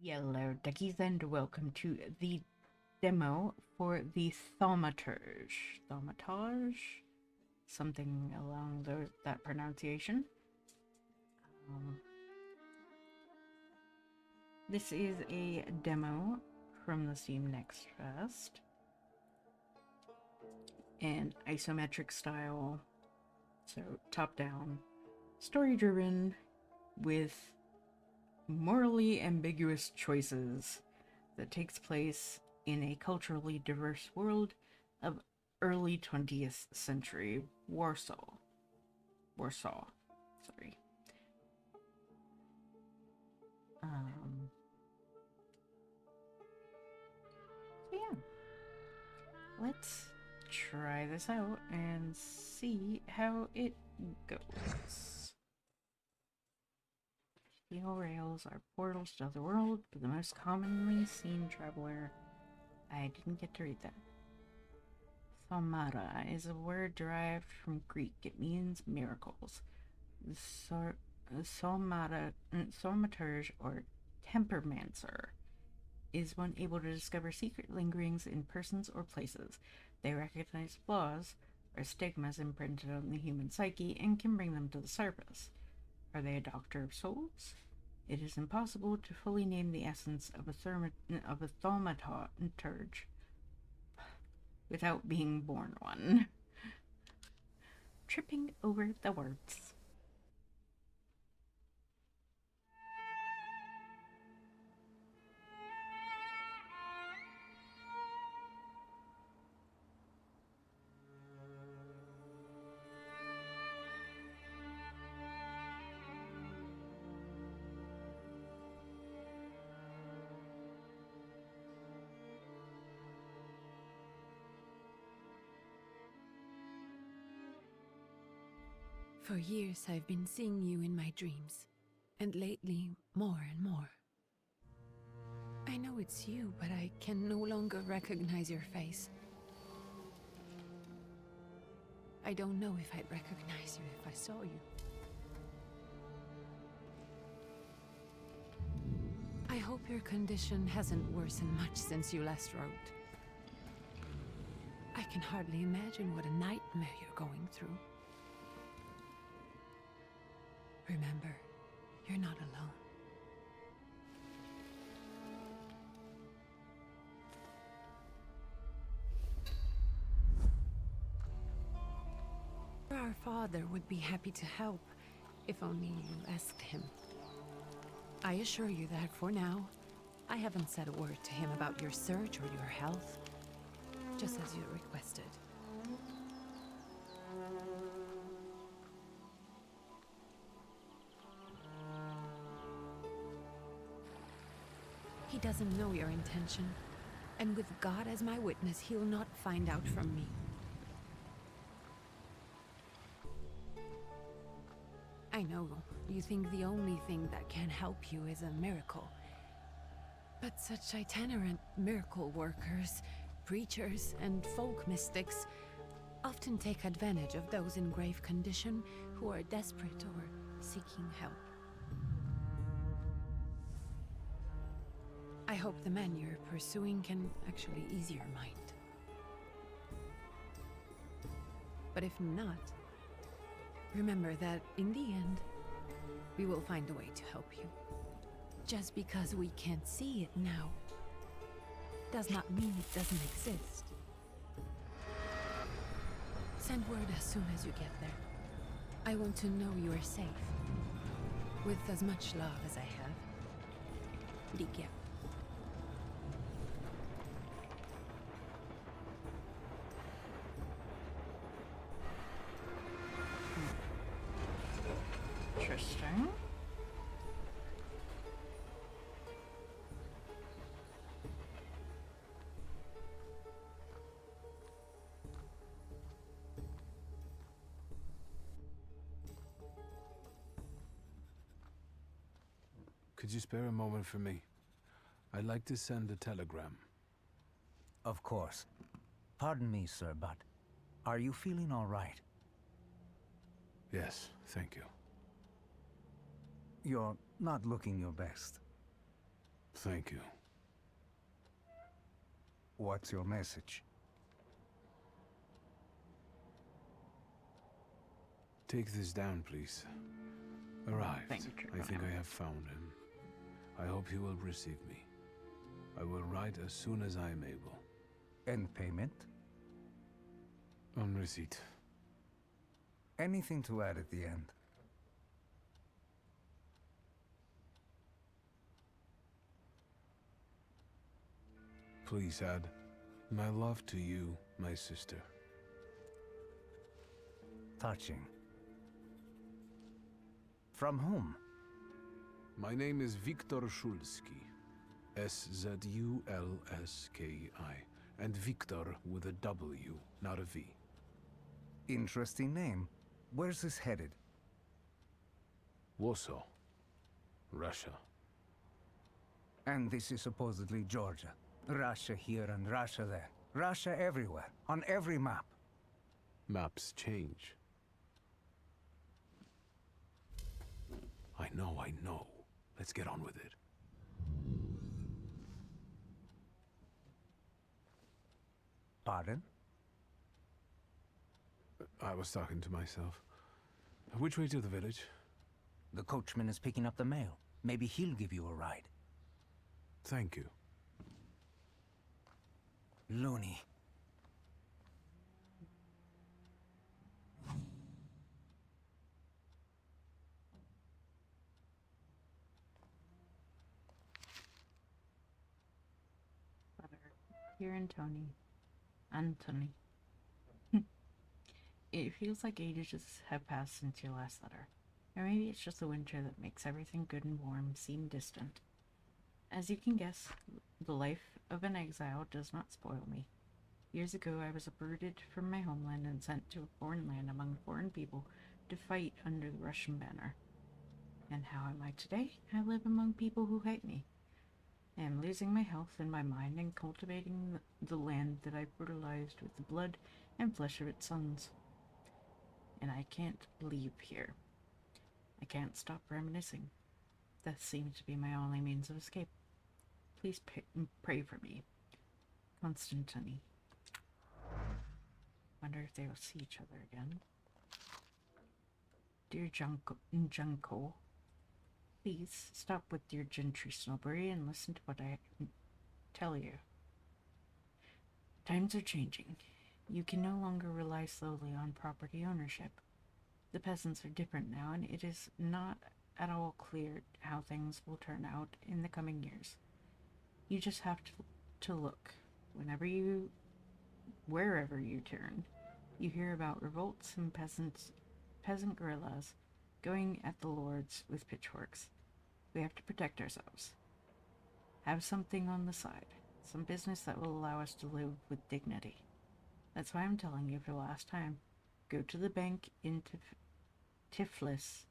Hello, duckies, and welcome to the demo for the Thaumaturge. Thaumaturge? Something along that pronunciation. Um, this is a demo from the Steam Next Fest. And isometric style, so top-down, story-driven, with morally ambiguous choices that takes place in a culturally diverse world of early 20th century Warsaw. Sorry. So yeah, let's try this out and see how it goes. Steel rails are portals to other world, but the most commonly seen traveler. I didn't get to read that. Thaumata is a word derived from Greek. It means miracles. Thaumaturge or tempermancer is one able to discover secret lingerings in persons or places. They recognize flaws or stigmas imprinted on the human psyche and can bring them to the surface. Are they a doctor of souls? It is impossible to fully name the essence of a thaumaturge without being born one. Tripping over the words. For years I've been seeing you in my dreams, and lately more and more. I know it's you, but I can no longer recognize your face. I don't know if I'd recognize you if I saw you. I hope your condition hasn't worsened much since you last wrote. I can hardly imagine what a nightmare you're going through. Remember, you're not alone. Our father would be happy to help, if only you asked him. I assure you that for now, I haven't said a word to him about your search or your health, just as you requested. He doesn't know your intention, and with God as my witness, he'll not find out from me. I know you think the only thing that can help you is a miracle. But such itinerant miracle workers, preachers, and folk mystics often take advantage of those in grave condition who are desperate or seeking help. I hope the man you're pursuing can actually ease your mind. But if not, remember that in the end, we will find a way to help you. Just because we can't see it now, does not mean it doesn't exist. Send word as soon as you get there. I want to know you are safe. With as much love as I have. Ligia. Interesting. Could you spare a moment for me? I'd like to send a telegram. Of course. Pardon me, sir, but are you feeling all right? Yes, thank you. You're not looking your best. Thank you. What's your message? Take this down, please. Arrived. Thank you, I think ma'am. I have found him. I hope you will receive me. I will write as soon as I am able. And payment? On receipt. Anything to add at the end? Please add my love to you, my sister. Touching. From whom? My name is Viktor Szulski. Szulski. And Viktor with a W, not a V. Interesting name. Where's this headed? Warsaw. Russia. And this is supposedly Georgia. Russia here and Russia there. Russia everywhere, on every map. Maps change. I know. Let's get on with it. Pardon? I was talking to myself. Which way to the village? The coachman is picking up the mail. Maybe he'll give you a ride. Thank you. Loony. Letter. Dear Anthony. It feels like ages have passed since your last letter. Or maybe it's just the winter that makes everything good and warm seem distant. As you can guess, the life of an exile does not spoil me. Years ago, I was uprooted from my homeland and sent to a foreign land among foreign people to fight under the Russian banner. And how am I today? I live among people who hate me. I am losing my health and my mind and cultivating the land that I brutalized with the blood and flesh of its sons. And I can't leave here. I can't stop reminiscing. Death seems to be my only means of escape. Please pray for me. Constantini. Wonder if they will see each other again. Dear Junko, please stop with your gentry snobbery and listen to what I tell you. Times are changing. You can no longer rely solely on property ownership. The peasants are different now, and it is not at all clear how things will turn out in the coming years. You just have to look. Wherever you turn, you hear about revolts and peasant guerrillas going at the lords with pitchforks. We have to protect ourselves. Have something on the side, some business that will allow us to live with dignity. That's why I'm telling you for the last time. Go to the bank in Tiflis,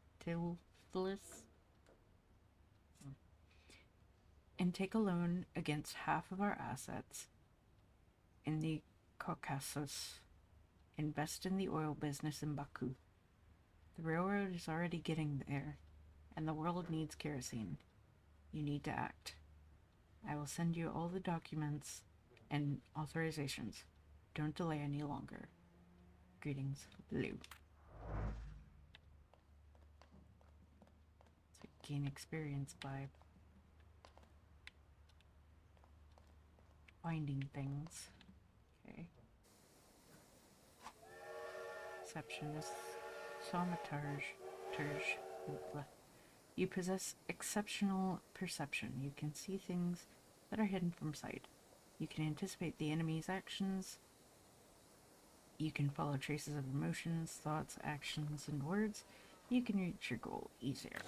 and take a loan against half of our assets in the Caucasus. Invest in the oil business in Baku. The railroad is already getting there, and the world needs kerosene. You need to act. I will send you all the documents and authorizations. Don't delay any longer. Greetings, Lou. So gain experience by finding things. Okay. Exceptionist. Thaumaturge. You possess exceptional perception. You can see things that are hidden from sight. You can anticipate the enemy's actions. You can follow traces of emotions, thoughts, actions, and words. You can reach your goal easier.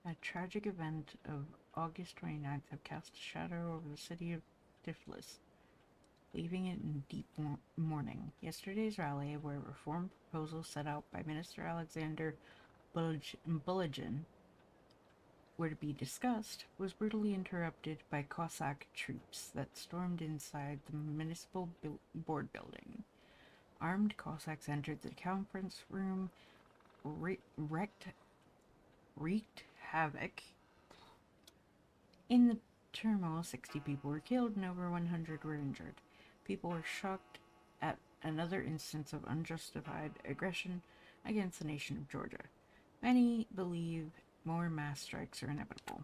A tragic event of August 29th have cast a shadow over the city of Tiflis. leaving it in deep mourning. Yesterday's rally, where reform proposals set out by Minister Alexander Bullegin were to be discussed, was brutally interrupted by Cossack troops that stormed inside the municipal board building. Armed Cossacks entered the conference room, wreaked havoc. In the turmoil, 60 people were killed and over 100 were injured. People were shocked at another instance of unjustified aggression against the nation of Georgia. Many believe more mass strikes are inevitable.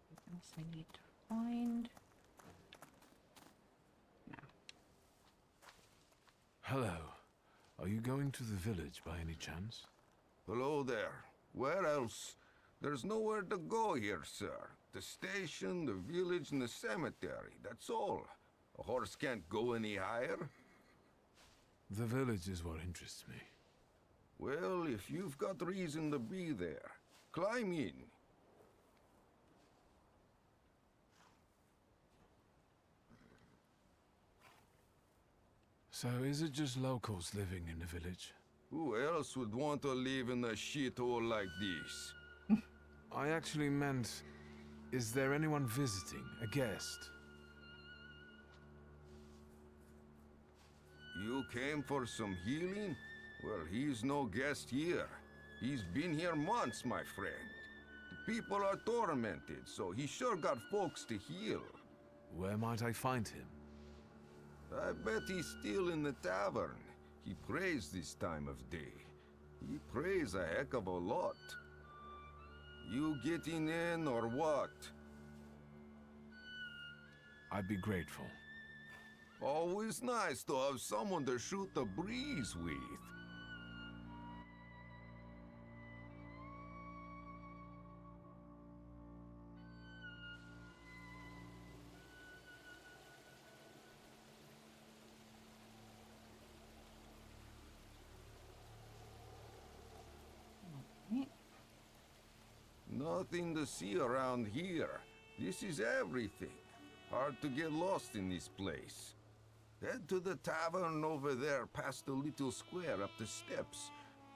What else I need to find? No. Hello. Are you going to the village by any chance? Hello there. Where else? There's nowhere to go here, sir. The station, the village, and the cemetery. That's all. A horse can't go any higher. The village is what interests me. Well, if you've got reason to be there, climb in. So is it just locals living in the village? Who else would want to live in a shithole like this? I actually meant, is there anyone visiting, a guest? You came for some healing? Well, he's no guest here. He's been here months, my friend. The people are tormented, so he sure got folks to heal. Where might I find him? I bet he's still in the tavern. He prays this time of day. He prays a heck of a lot. You getting in or what? I'd be grateful. Always nice to have someone to shoot the breeze with. Nothing to see around here. This is everything. Hard to get lost in this place. Head to the tavern over there past the little square up the steps.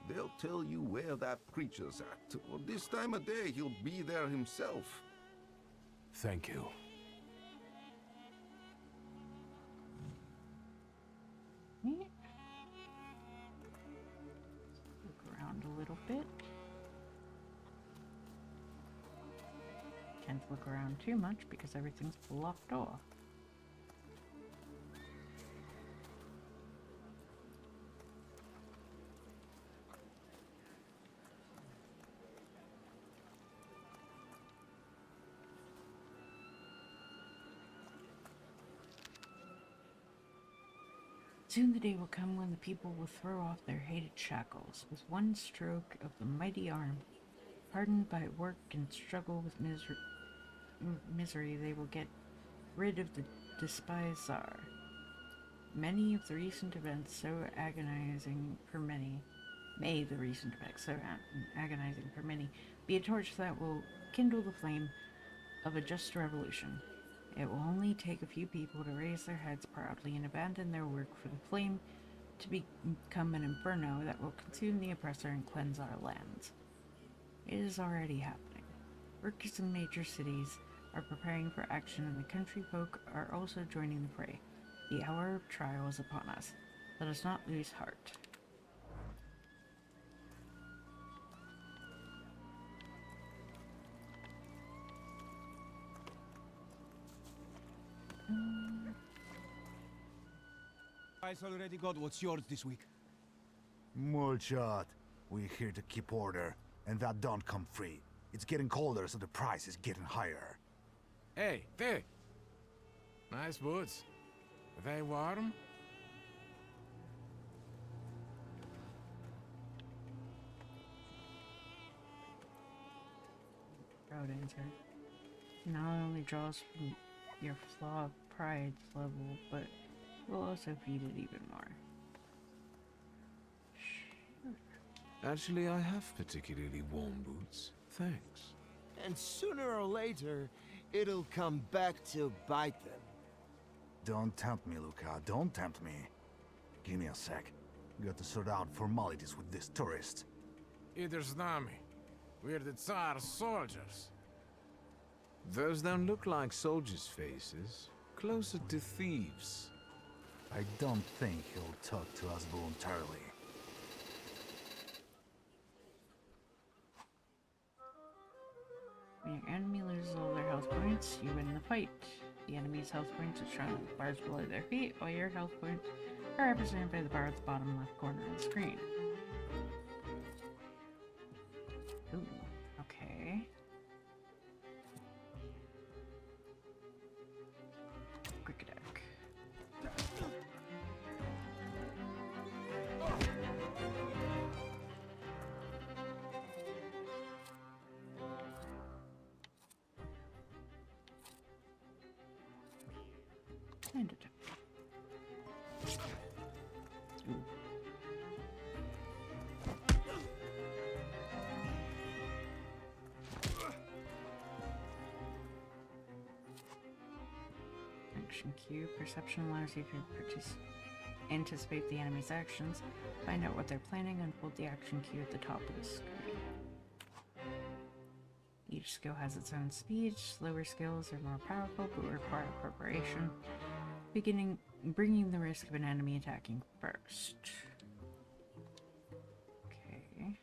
They'll tell you where that preacher's at. Or this time of day, he'll be there himself. Thank you. Look around a little bit. Can't look around too much because everything's blocked off. Soon the day will come when the people will throw off their hated shackles. With one stroke of the mighty arm, hardened by work and struggle with misery, they will get rid of the despised Tsar. Many of the recent events so agonizing for many, may the recent events so agonizing for many, be a torch that will kindle the flame of a just revolution. It will only take a few people to raise their heads proudly and abandon their work for the flame to become an inferno that will consume the oppressor and cleanse our lands. It is already happening. Workers in major cities are preparing for action, and the country folk are also joining the fray. The hour of trial is upon us. Let us not lose heart. Guys already got what's yours this week. Mulchat. We're here to keep order, and that don't come free. It's getting colder, so the price is getting higher. Hey, there! Nice boots. Are they warm? Proud answer. Not only draws from your flaw of pride's level, but will also feed it even more. Actually, I have particularly warm boots. Thanks. And sooner or later, it'll come back to bite them. Don't tempt me, Luca. Don't tempt me. Give me a sec. Got to sort out formalities with this tourist. Either Znami. We're the Tsar's soldiers. Those don't look like soldiers' faces. Closer to thieves. I don't think he'll talk to us voluntarily. When your enemy loses all their health points, you win the fight. The enemy's health points are shown with bars below their feet, while your health points are represented by the bar at the bottom left corner of the screen. Ooh, okay. Crickedeck. And attack. Ooh. Action Q. Perception allows you to anticipate the enemy's actions, find out what they're planning, and hold the action Q at the top of the screen. Each skill has its own speed. Slower skills are more powerful but require preparation, bringing the risk of an enemy attacking first. Okay.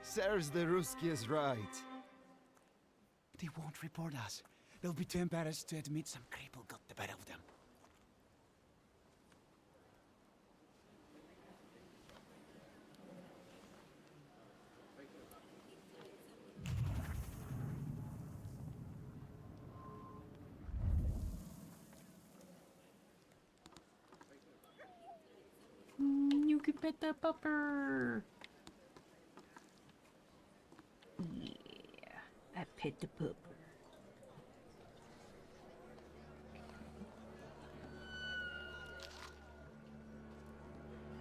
Serves the Ruskies right. They won't report us. They'll be too embarrassed to admit some cripple got the better of them. You can pet the pupper. Yeah, I pet the pupper.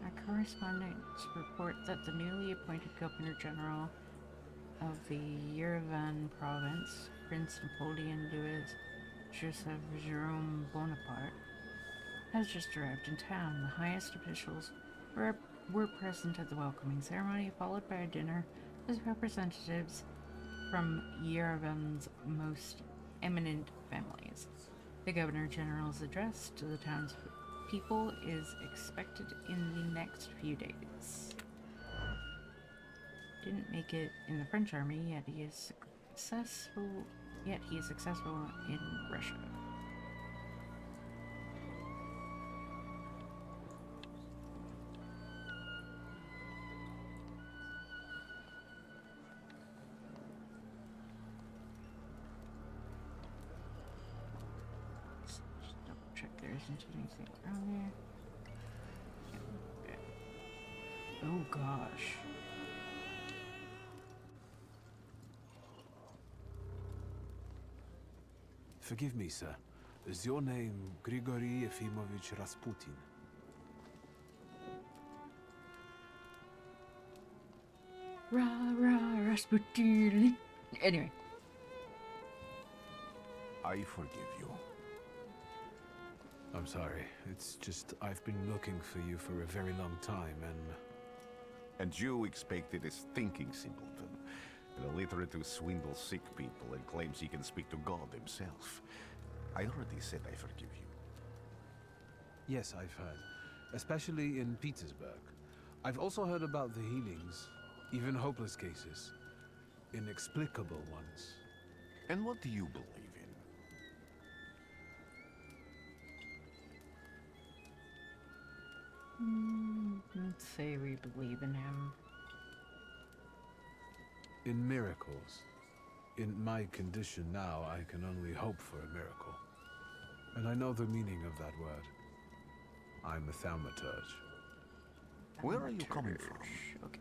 Our correspondents report that the newly appointed Governor General of the Yerevan province, Prince Napoleon Louis Joseph Jerome Bonaparte, has just arrived in town. The highest officials were present at the welcoming ceremony, followed by a dinner with representatives from Yerevan's most eminent families. The Governor General's address to the town's people is expected in the next few days. Didn't make it in the French army, yet he is successful in Russia. Just double check there isn't anything around there. Oh gosh. Forgive me, sir. Is your name Grigory Efimovich Rasputin? Rah rah Rasputin. Anyway. I forgive you. I'm sorry. It's just I've been looking for you for a very long time, and... And you expected a thinking simpleton, an illiterate who swindles sick people and claims he can speak to God himself. I already said I forgive you. Yes, I've heard. Especially in Petersburg. I've also heard about the healings, even hopeless cases. Inexplicable ones. And what do you believe in? Let's say we believe in him. In miracles. In my condition now, I can only hope for a miracle. And I know the meaning of that word. I'm a Thaumaturge. Where are you coming from? Okay.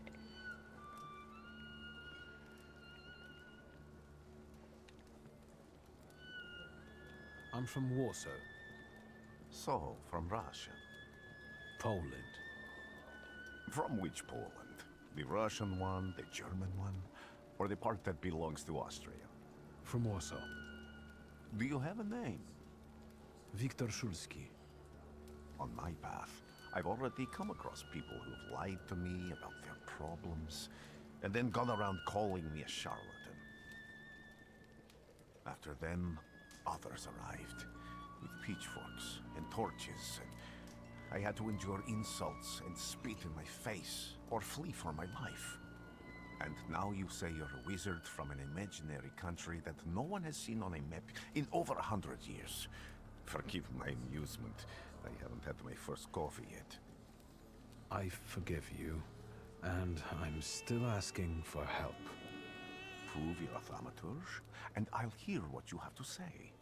I'm from Warsaw, So, from Russia. Poland. From which Poland? The Russian one, the German one, or the part that belongs to Austria? From Warsaw. Do you have a name? Wiktor Szulski. On my path, I've already come across people who've lied to me about their problems, and then gone around calling me a charlatan. After them, others arrived, with pitchforks and torches, and I had to endure insults and spit in my face, or flee for my life. And now you say you're a wizard from an imaginary country that no one has seen on a map in over 100 years. Forgive my amusement. I haven't had my first coffee yet. I forgive you, and I'm still asking for help. Prove you're a Thaumaturge, and I'll hear what you have to say.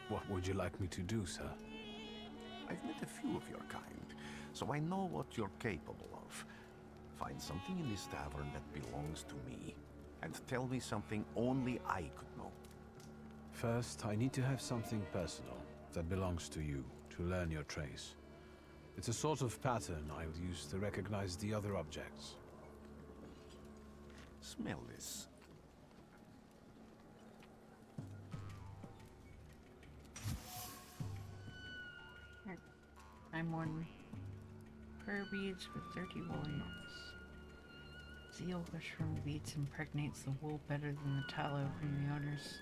What would you like me to do, sir? I've met a few of your kind, so I know what you're capable of. Find something in this tavern that belongs to me, and tell me something only I could know. First, I need to have something personal that belongs to you to learn your trace. It's a sort of pattern I'll use to recognize the other objects. Smell this. I'm one. Prayer beads with 30 volumes. Zeal gush from the beads impregnates the wool better than the tallow from the owner's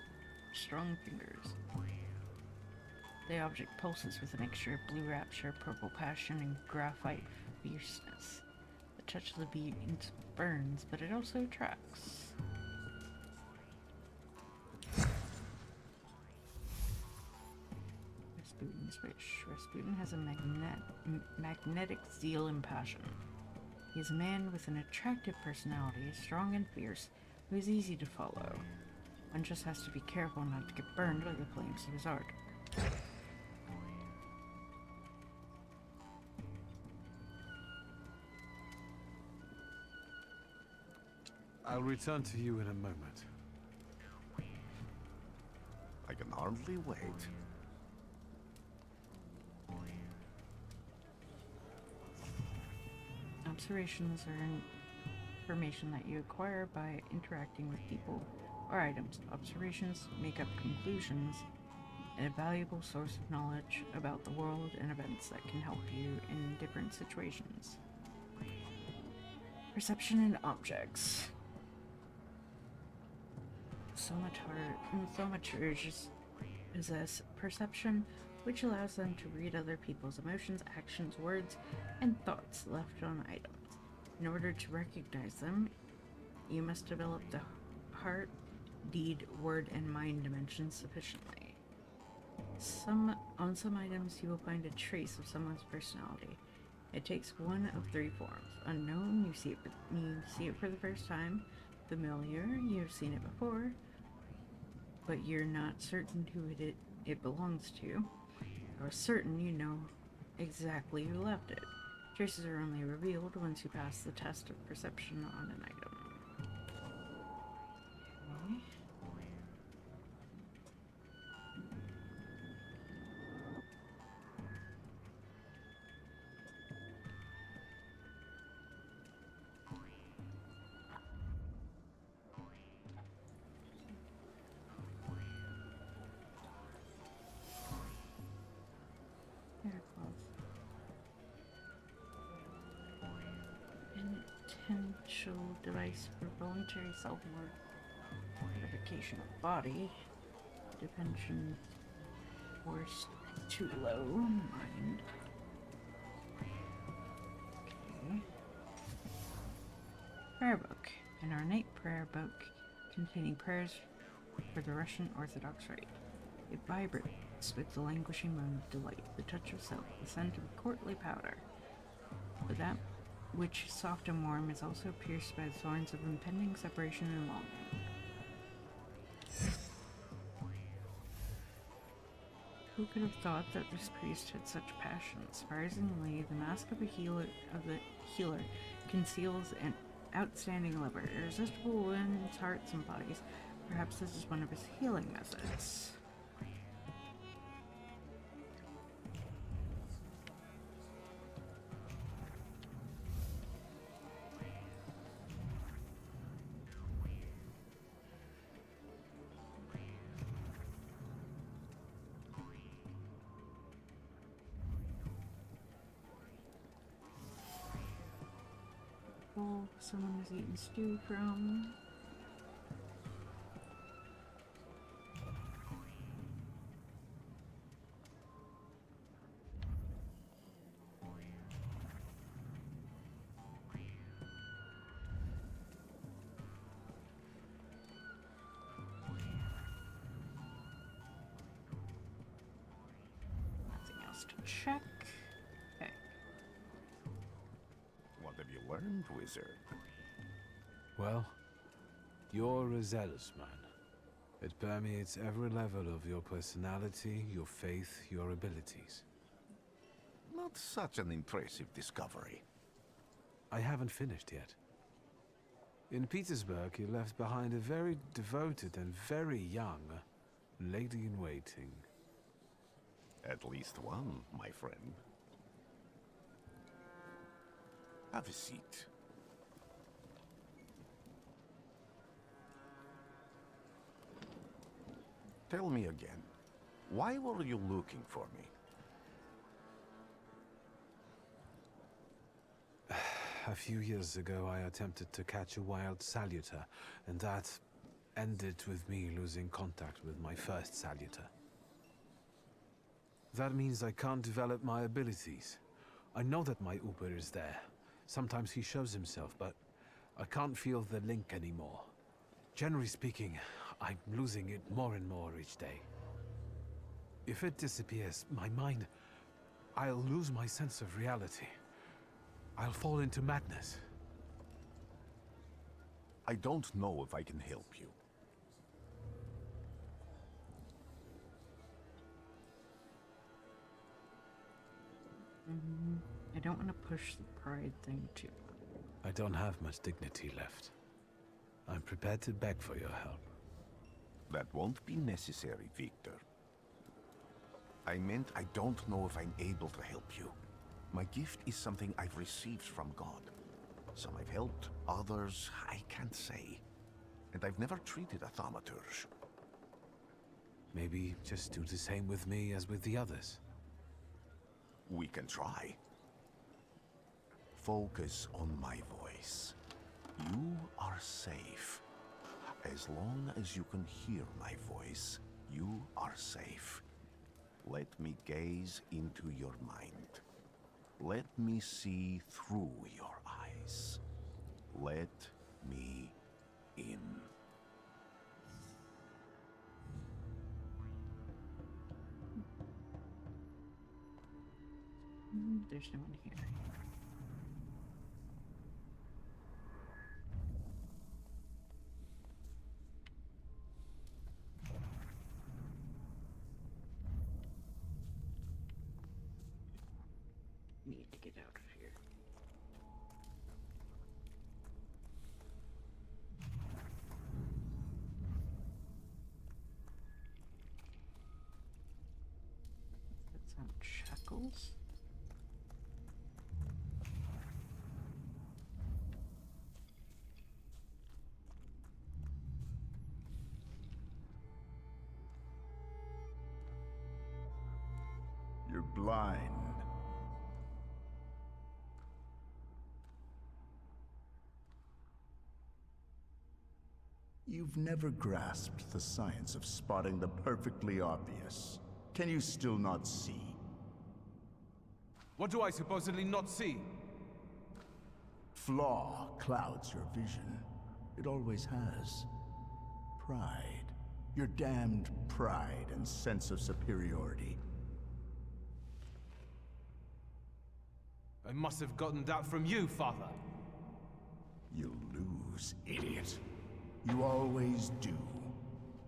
strong fingers. The object pulses with a mixture of blue rapture, purple passion, and graphite fierceness. The touch of the bead burns, but it also attracts. Rasputin's wish. Rasputin has a magnetic zeal and passion. He is a man with an attractive personality, strong and fierce, who is easy to follow. One just has to be careful not to get burned by the flames of his art. I'll return to you in a moment. I can hardly wait. Observations are information that you acquire by interacting with people or items. Observations make up conclusions and a valuable source of knowledge about the world and events that can help you in different situations. Perception and objects. Thaumaturges possess perception, which allows them to read other people's emotions, actions, words, and thoughts left on items. In order to recognize them, you must develop the heart, deed, word, and mind dimensions sufficiently. On some items, you will find a trace of someone's personality. It takes one of three forms. Unknown, you see it for the first time. Familiar, you've seen it before, but you're not certain who it belongs to. Or certain you know exactly who left it. Traces are only revealed once you pass the test of perception on an item. Okay. Potential device for voluntary self-mortification of body. Detention force too low. Mind. Okay. Prayer book. An ornate prayer book containing prayers for the Russian Orthodox Rite. It spits a languishing moan of delight, the touch of silk, the scent of courtly powder. But that which soft and warm is also pierced by the thorns of impending separation and longing. Who could have thought that this priest had such passion? Surprisingly, the mask of the healer conceals an outstanding lover, irresistible women's hearts and bodies. Perhaps this is one of his healing methods. Someone is eating stew from. Nothing else to check. Okay. What have you learned, wizard? Well, you're a zealous man. It permeates every level of your personality, your faith, your abilities. Not such an impressive discovery. I haven't finished yet. In Petersburg, you left behind a very devoted and very young lady-in-waiting. At least one, my friend. Have a seat. Tell me again, why were you looking for me? A few years ago, I attempted to catch a wild saluter, and that ended with me losing contact with my first saluter. That means I can't develop my abilities. I know that my Uber is there. Sometimes he shows himself, but I can't feel the link anymore. Generally speaking, I'm losing it more and more each day. If it disappears, my mind, I'll lose my sense of reality. I'll fall into madness. I don't know if I can help you. I don't want to push the pride thing too. I don't have much dignity left. I'm prepared to beg for your help. That won't be necessary, Victor. I meant I don't know if I'm able to help you. My gift is something I've received from God. Some I've helped, others I can't say. And I've never treated a thaumaturge. Maybe just do the same with me as with the others. We can try. Focus on my voice. You are safe. As long as you can hear my voice, you are safe. Let me gaze into your mind. Let me see through your eyes. Let me in. There's no one here. Need to get out of here. Put some shackles. You're blind. You've never grasped the science of spotting the perfectly obvious. Can you still not see? What do I supposedly not see? Flaw clouds your vision. It always has. Pride. Your damned pride and sense of superiority. I must have gotten that from you, Father. You'll lose, idiot. You always do.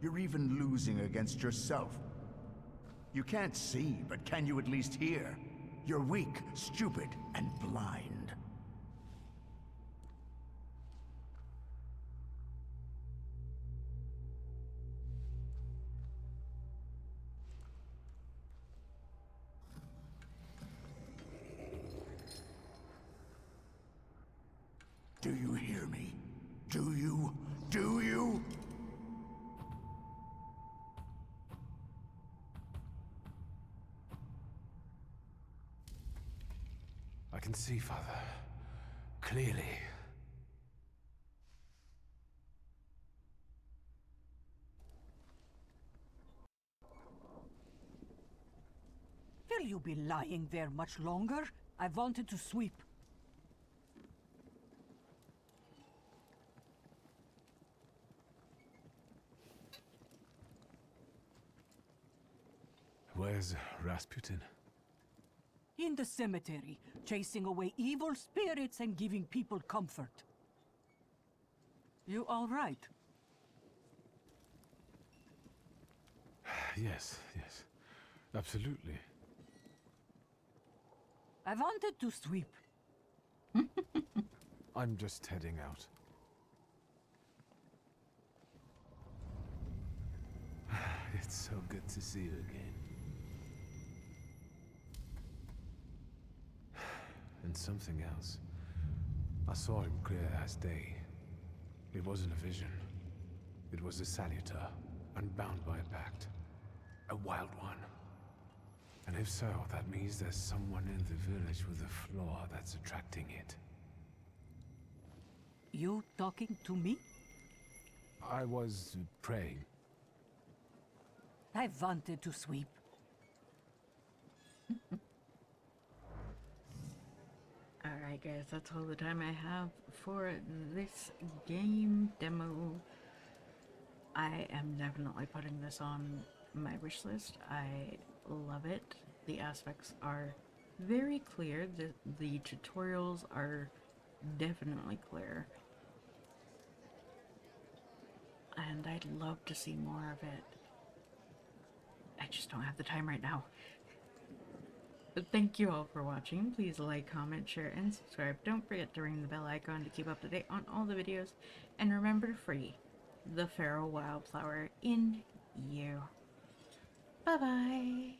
You're even losing against yourself. You can't see, but can you at least hear? You're weak, stupid, and blind. Do you hear me? Do you? Do you? I can see, Father. Clearly. Will you be lying there much longer? I wanted to sweep. Where's Rasputin? In the cemetery, chasing away evil spirits and giving people comfort. You all right? Yes, yes. Absolutely. I wanted to sweep. I'm just heading out. It's so good to see you again. And something else. I saw him clear as day. It wasn't a vision. It was a saluter, unbound by a pact. A wild one. And if so, that means there's someone in the village with a flaw that's attracting it. You talking to me? I was praying. I wanted to sweep. Alright guys, that's all the time I have for this game demo. I am definitely putting this on my wish list. I love it. The aspects are very clear. The tutorials are definitely clear. And I'd love to see more of it. I just don't have the time right now. But thank you all for watching. Please like, comment, share, and subscribe. Don't forget to ring the bell icon to keep up to date on all the videos. And remember to free the feral wildflower in you. Bye-bye.